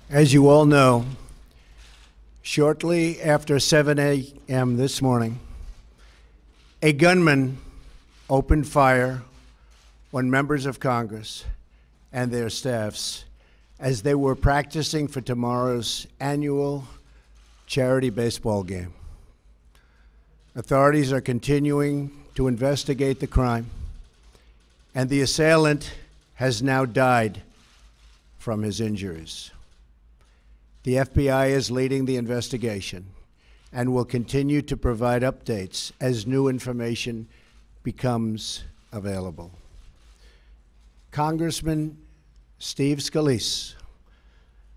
As you all know, shortly after 7 a.m. this morning, a gunman opened fire on members of Congress and their staffs as they were practicing for tomorrow's annual charity baseball game. Authorities are continuing to investigate the crime, and the assailant has now died from his injuries. The FBI is leading the investigation and will continue to provide updates as new information becomes available. Congressman Steve Scalise,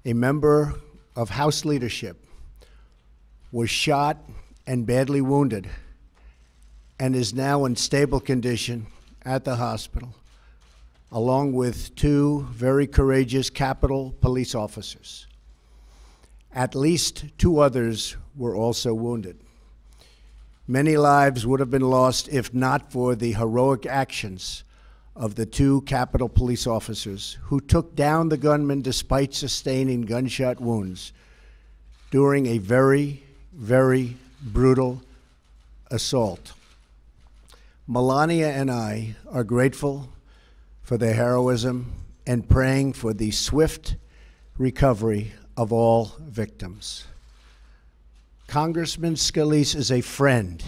a member of House leadership, was shot and badly wounded and is now in stable condition at the hospital, along with two very courageous Capitol Police officers. At least two others were also wounded. Many lives would have been lost if not for the heroic actions of the two Capitol Police officers who took down the gunman despite sustaining gunshot wounds during a very, very brutal assault. Melania and I are grateful for their heroism and praying for the swift recovery of all victims. Congressman Scalise is a friend,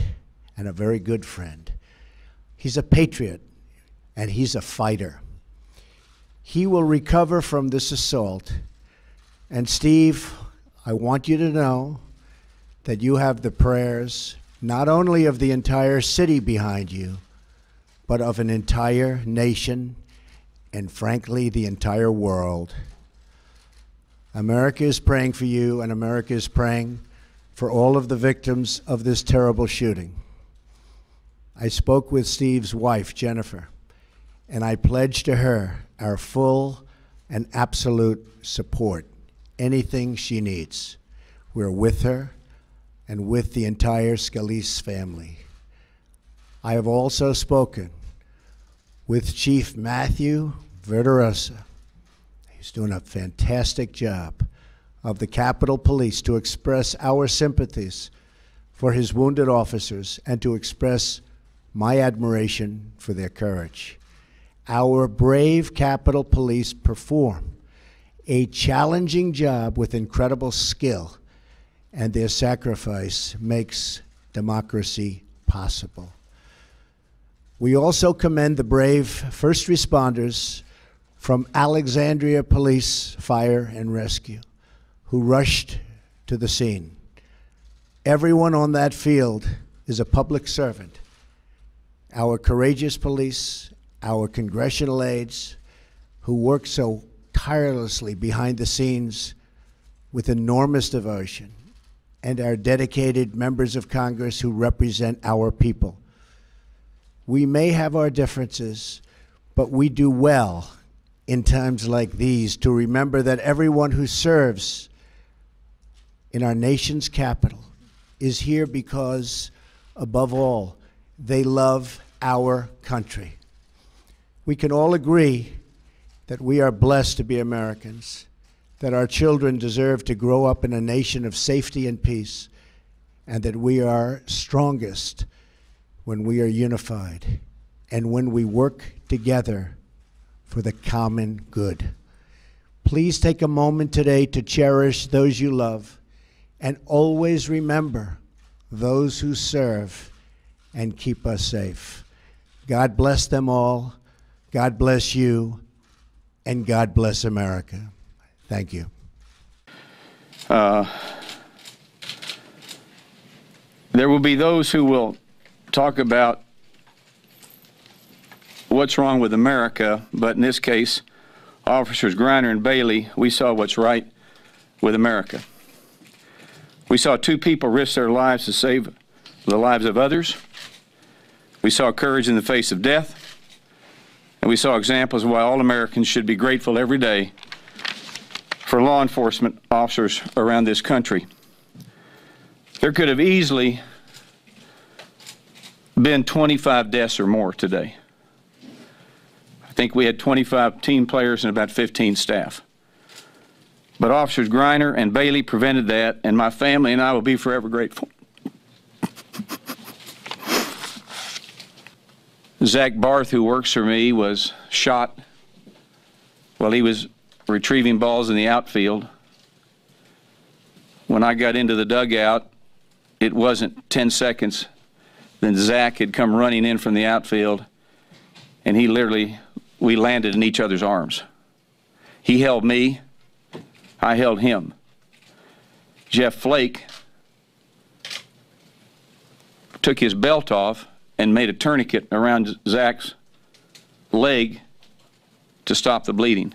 and a very good friend. He's a patriot, and he's a fighter. He will recover from this assault. And Steve, I want you to know that you have the prayers not only of the entire city behind you, but of an entire nation, and frankly, the entire world. America is praying for you, and America is praying for all of the victims of this terrible shooting. I spoke with Steve's wife, Jennifer, and I pledged to her our full and absolute support, anything she needs. We're with her and with the entire Scalise family. I have also spoken with Chief Matthew Verderosa. He's doing a fantastic job of the Capitol Police to express our sympathies for his wounded officers and to express my admiration for their courage. Our brave Capitol Police perform a challenging job with incredible skill, and their sacrifice makes democracy possible. We also commend the brave first responders from Alexandria Police Fire and Rescue, who rushed to the scene. Everyone on that field is a public servant. Our courageous police, our congressional aides, who work so tirelessly behind the scenes with enormous devotion, and our dedicated members of Congress who represent our people. We may have our differences, but we do well in times like these to remember that everyone who serves in our nation's capital is here because, above all, they love our country. We can all agree that we are blessed to be Americans, that our children deserve to grow up in a nation of safety and peace, and that we are strongest when we are unified and when we work together for the common good. Please take a moment today to cherish those you love and always remember those who serve and keep us safe. God bless them all. God bless you, and God bless America. Thank you. There will be those who will talk about what's wrong with America, but in this case, Officers Griner and Bailey, we saw what's right with America. We saw two people risk their lives to save the lives of others. We saw courage in the face of death. And we saw examples of why all Americans should be grateful every day for law enforcement officers around this country. There could have easily been 25 deaths or more today. I think we had 25 team players and about 15 staff. But Officers Griner and Bailey prevented that, and my family and I will be forever grateful. Zach Barth, who works for me, was shot while he was retrieving balls in the outfield. When I got into the dugout, it wasn't 10 seconds. Then Zach had come running in from the outfield, and we landed in each other's arms. He held me, I held him. Jeff Flake took his belt off and made a tourniquet around Zach's leg to stop the bleeding.